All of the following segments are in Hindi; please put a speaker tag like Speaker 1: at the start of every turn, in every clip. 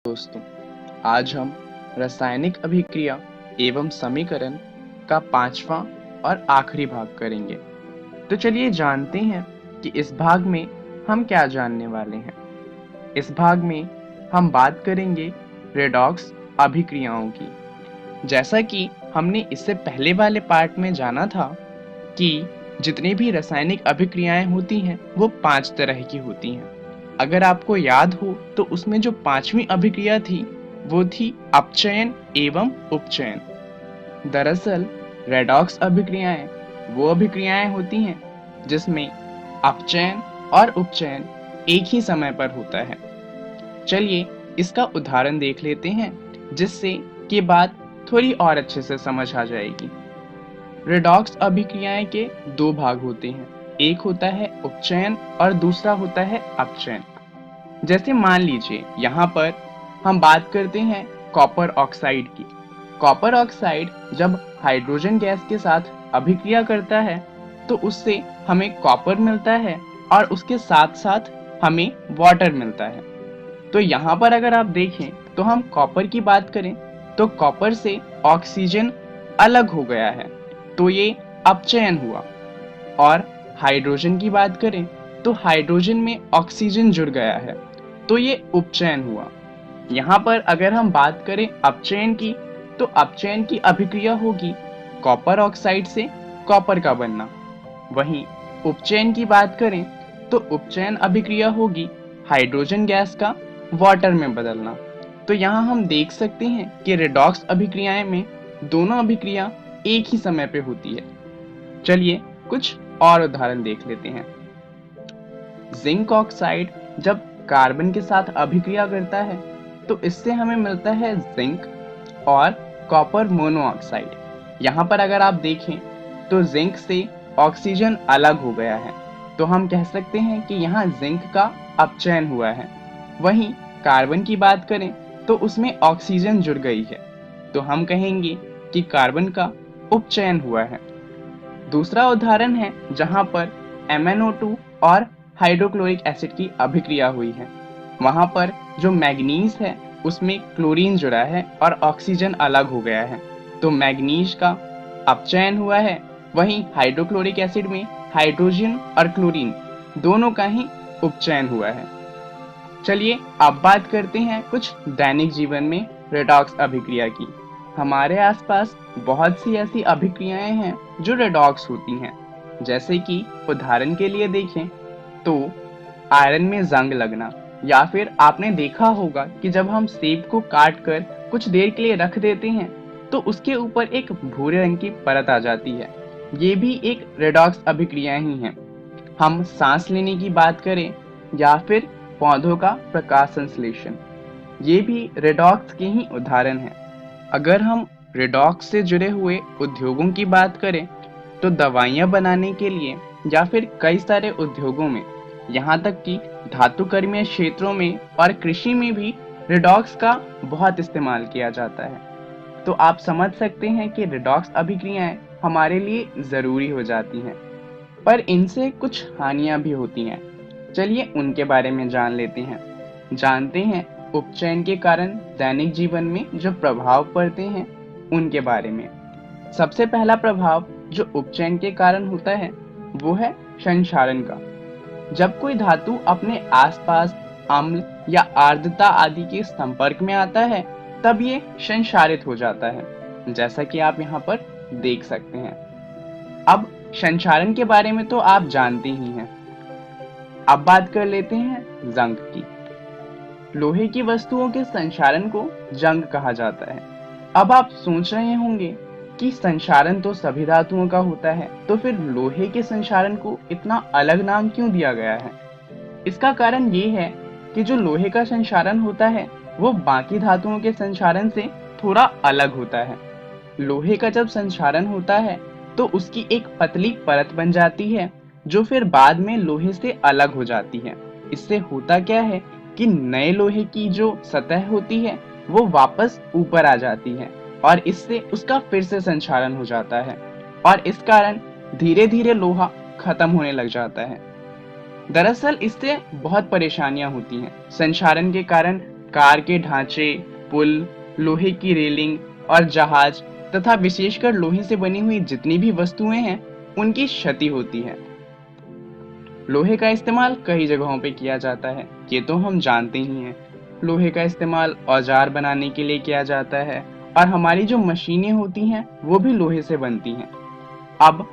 Speaker 1: दोस्तों, आज हम रासायनिक अभिक्रिया एवं समीकरण का 5वां और आखिरी भाग करेंगे। तो चलिए जानते हैं कि इस भाग में हम क्या जानने वाले हैं। इस भाग में हम बात करेंगे रेडॉक्स अभिक्रियाओं की। जैसा कि हमने इससे पहले वाले पार्ट में जाना था कि जितनी भी रासायनिक अभिक्रियाएं होती हैं वो 5 तरह की होती हैं। अगर आपको याद हो तो उसमें जो 5वीं अभिक्रिया थी वो थी अपचयन एवं उपचयन। दरअसल रेडॉक्स अभिक्रियाएं वो अभिक्रियाएं होती हैं जिसमें अपचयन और उपचयन एक ही समय पर होता है। चलिए इसका उदाहरण देख लेते हैं जिससे कि बात थोड़ी और अच्छे से समझ आ जाएगी। रेडॉक्स अभिक्रियाएं के दो भाग होते हैं, एक होता है उपचयन और दूसरा होता है अपचयन। जैसे मान लीजिए यहाँ पर हम बात करते हैं कॉपर ऑक्साइड की। कॉपर ऑक्साइड जब हाइड्रोजन गैस के साथ अभिक्रिया करता है तो उससे हमें कॉपर मिलता है और उसके साथ साथ हमें वाटर मिलता है। तो यहाँ पर अगर आप देखें तो हम कॉपर की बात करें तो कॉपर से ऑक्सीजन अलग हो गया है, तो ये अपचयन हुआ। और हाइड्रोजन की बात करें तो हाइड्रोजन में ऑक्सीजन जुड़ गया है, तो ये उपचयन हुआ। यहाँ पर अगर हम बात करें अपचयन की तो अपचयन की अभिक्रिया होगी कॉपर ऑक्साइड से कॉपर का बनना। वहीं उपचयन की बात करें तो उपचयन अभिक्रिया होगी हाइड्रोजन गैस का वाटर में बदलना। तो यहाँ हम देख सकते हैं कि रेडॉक्स अभिक्रियाएं में दोनों अभिक्रिया एक ही समय पे होती है। चलिए कुछ और उदाहरण देख लेते हैं। जिंक ऑक्साइड जब कार्बन के साथ अभिक्रिया करता है तो इससे हमें मिलता है जिंक और कॉपर मोनोऑक्साइड। यहाँ पर अगर आप देखें तो जिंक से ऑक्सीजन अलग हो गया है, तो हम कह सकते हैं कि यहाँ जिंक का अपचयन हुआ है। वहीं कार्बन की बात करें तो उसमें ऑक्सीजन जुड़ गई है, तो हम कहेंगे कि कार्बन का उपचयन हुआ है। दूसरा उदाहरण है जहां पर MnO2 और हाइड्रोक्लोरिक एसिड की अभिक्रिया हुई है। वहां पर जो मैग्नीज है उसमें क्लोरीन जुड़ा है और ऑक्सीजन अलग हो गया है, तो मैग्नीज का अपचयन हुआ है। वहीं हाइड्रोक्लोरिक एसिड में हाइड्रोजन और क्लोरीन दोनों का ही उपचयन हुआ है। चलिए अब बात करते हैं कुछ दैनिक जीवन में रेडॉक्स अभिक्रिया की। हमारे आसपास बहुत सी ऐसी अभिक्रियाएं हैं जो रेडॉक्स होती हैं। जैसे कि उदाहरण के लिए देखें तो आयरन में जंग लगना, या फिर आपने देखा होगा कि जब हम सेब को काट कर कुछ देर के लिए रख देते हैं तो उसके ऊपर एक भूरे रंग की परत आ जाती है। ये भी एक रेडॉक्स अभिक्रिया ही है। हम सांस लेने की बात करें या फिर पौधों का प्रकाश संश्लेषण, ये भी रेडॉक्स के ही उदाहरण हैं। अगर हम रेडॉक्स से जुड़े हुए उद्योगों की बात करें तो दवाइयां बनाने के लिए या फिर कई सारे उद्योगों में, यहाँ तक कि धातुकर्मीय क्षेत्रों में और कृषि में भी रेडॉक्स का बहुत इस्तेमाल किया जाता है। तो आप समझ सकते हैं कि रेडॉक्स अभिक्रियाएं हमारे लिए ज़रूरी हो जाती हैं, पर इनसे कुछ हानियां भी होती हैं। चलिए उनके बारे में जान लेते हैं। जानते हैं उपचयन के कारण दैनिक जीवन में जो प्रभाव पड़ते हैं उनके बारे में। सबसे पहला प्रभाव जो उपचयन के कारण होता है वो है संक्षारण का। जब कोई धातु अपने आसपास अम्ल या आर्द्रता आदि के संपर्क में आता है तब ये संक्षारित हो जाता है, जैसा कि आप यहाँ पर देख सकते हैं। अब संक्षारण के बारे में तो आप जानते ही हैं। अब बात कर लेते हैं जंग की। लोहे की वस्तुओं के संक्षारण को जंग कहा जाता है। अब आप सोच रहे होंगे कि संक्षारण तो सभी धातुओं का होता है, तो फिर लोहे के संक्षारण को इतना अलग नाम क्यों दिया गया है? इसका कारण ये है कि जो लोहे का संक्षारण होता है वो बाकी धातुओं के संक्षारण से थोड़ा अलग होता है। लोहे का जब संक्षारण होता है तो उसकी एक पतली परत बन जाती है जो फिर बाद में लोहे से अलग हो जाती है। इससे होता क्या है कि नए लोहे की जो सतह होती है वो वापस ऊपर आ जाती है और इससे उसका फिर से संक्षारण हो जाता है और इस कारण धीरे धीरे लोहा खत्म होने लग जाता है। दरअसल इससे बहुत परेशानियां होती हैं। संक्षारण के कारण कार के ढांचे, पुल, लोहे की रेलिंग और जहाज तथा विशेषकर लोहे से बनी हुई जितनी भी वस्तुएं हैं, उनकी क्षति होती है। लोहे का इस्तेमाल कई जगहों पे किया जाता है, ये तो हम जानते ही हैं। लोहे का इस्तेमाल औजार बनाने के लिए किया जाता है और हमारी जो मशीनें होती हैं वो भी लोहे से बनती हैं। अब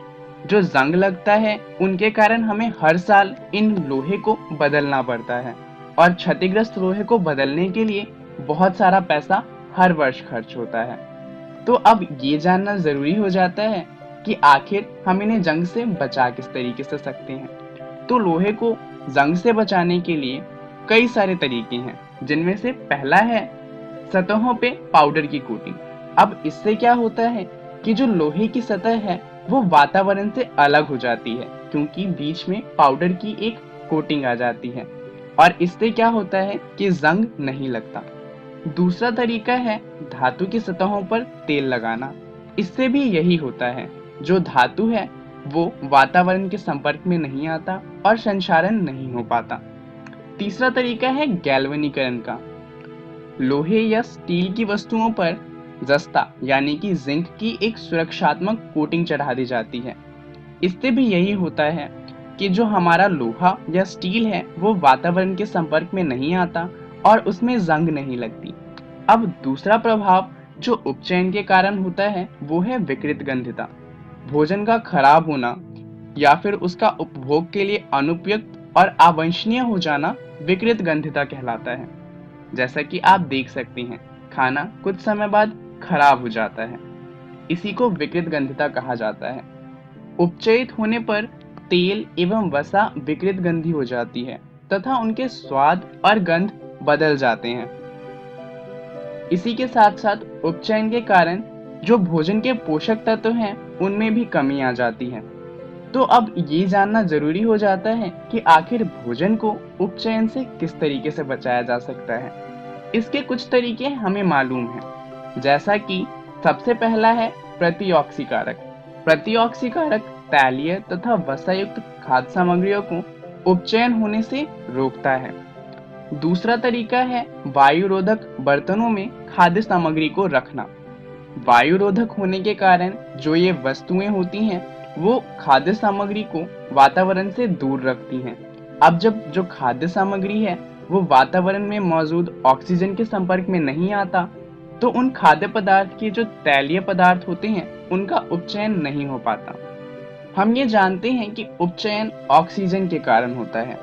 Speaker 1: जो जंग लगता है उनके कारण हमें हर साल इन लोहे को बदलना पड़ता है और क्षतिग्रस्त लोहे को बदलने के लिए बहुत सारा पैसा हर वर्ष खर्च होता है। तो अब ये जानना जरूरी हो जाता है कि आखिर हम इन्हें जंग से बचा किस तरीके से सकते हैं। तो लोहे को जंग से बचाने के लिए कई सारे तरीके हैं, जिनमें से पहला है सतहों पे पाउडर की कोटिंग। अब इससे क्या होता है कि जो लोहे की सतह है वो वातावरण से अलग हो जाती है, क्योंकि बीच में पाउडर की एक कोटिंग आ जाती है और इससे क्या होता है कि जंग नहीं लगता। दूसरा तरीका है धातु की सतहों पर तेल लगाना। इससे भी यही होता है, जो धातु है वो वातावरण के संपर्क में नहीं आता और संक्षारण नहीं हो पाता। तीसरा तरीका है गैल्वेनीकरण का। लोहे या स्टील की वस्तुओं पर जस्ता यानी कि जिंक की एक सुरक्षात्मक कोटिंग चढ़ा दी जाती है। इससे भी यही होता है कि जो हमारा लोहा या स्टील है वो वातावरण के संपर्क में नहीं आता और उसमें जंग नहीं लगती। अब दूसरा प्रभाव जो उपचयन के कारण होता है वो है विकृत गंधिता। भोजन का खराब होना या फिर उसका उपभोग के लिए अनुपयुक्त और अवांछनीय हो जाना विकृत गंधिता कहलाता है। जैसा कि आप देख सकते हैं, खाना कुछ समय बाद खराब हो जाता है, इसी को विकृत गंधिता कहा जाता है। उपचयित होने पर तेल एवं वसा विकृत गंधी हो जाती है तथा उनके स्वाद और गंध बदल जाते हैं। इसी के साथ साथ उपचयन के कारण जो भोजन के पोषक तत्व हैं उनमें भी कमी आ जाती है। तो अब ये जानना जरूरी हो जाता है कि आखिर भोजन को उपचयन से किस तरीके से बचाया जा सकता है। इसके कुछ तरीके हमें मालूम हैं, जैसा कि सबसे पहला है प्रतिऑक्सीकारक। प्रतिऑक्सीकारक तैलीय तथा वसायुक्त खाद्य सामग्रियों को उपचयन होने से रोकता है। दूसरा तरीका है वायुरोधक बर्तनों में खाद्य सामग्री को रखना। वायुरोधक होने के कारण जो ये वस्तुएं होती हैं वो खाद्य सामग्री को वातावरण से दूर रखती हैं। अब जब जो खाद्य सामग्री है वो वातावरण में मौजूद ऑक्सीजन के संपर्क में नहीं आता, तो उन खाद्य पदार्थ के जो तैलीय पदार्थ होते हैं उनका उपचयन नहीं हो पाता। हम ये जानते हैं कि उपचयन ऑक्सीजन के कारण होता है,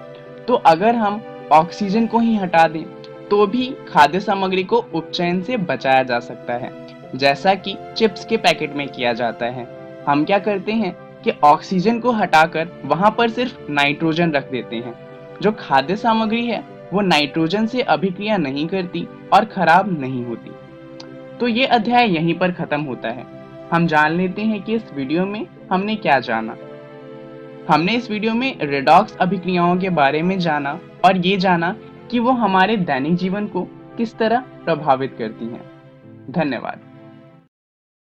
Speaker 1: तो अगर हम ऑक्सीजन को ही हटा दें तो भी खाद्य सामग्री को उपचयन से बचाया जा सकता है, जैसा कि चिप्स के पैकेट में किया जाता है। हम क्या करते हैं कि ऑक्सीजन को हटाकर वहां पर सिर्फ नाइट्रोजन रख देते हैं। जो खाद्य सामग्री है वो नाइट्रोजन से अभिक्रिया नहीं करती और खराब नहीं होती। तो ये अध्याय यहीं पर खत्म होता है। हम जान लेते हैं कि इस वीडियो में हमने क्या जाना। हमने इस वीडियो में रेडॉक्स अभिक्रियाओं के बारे में जाना और ये जाना कि वो हमारे दैनिक जीवन को किस तरह प्रभावित करती हैं। धन्यवाद।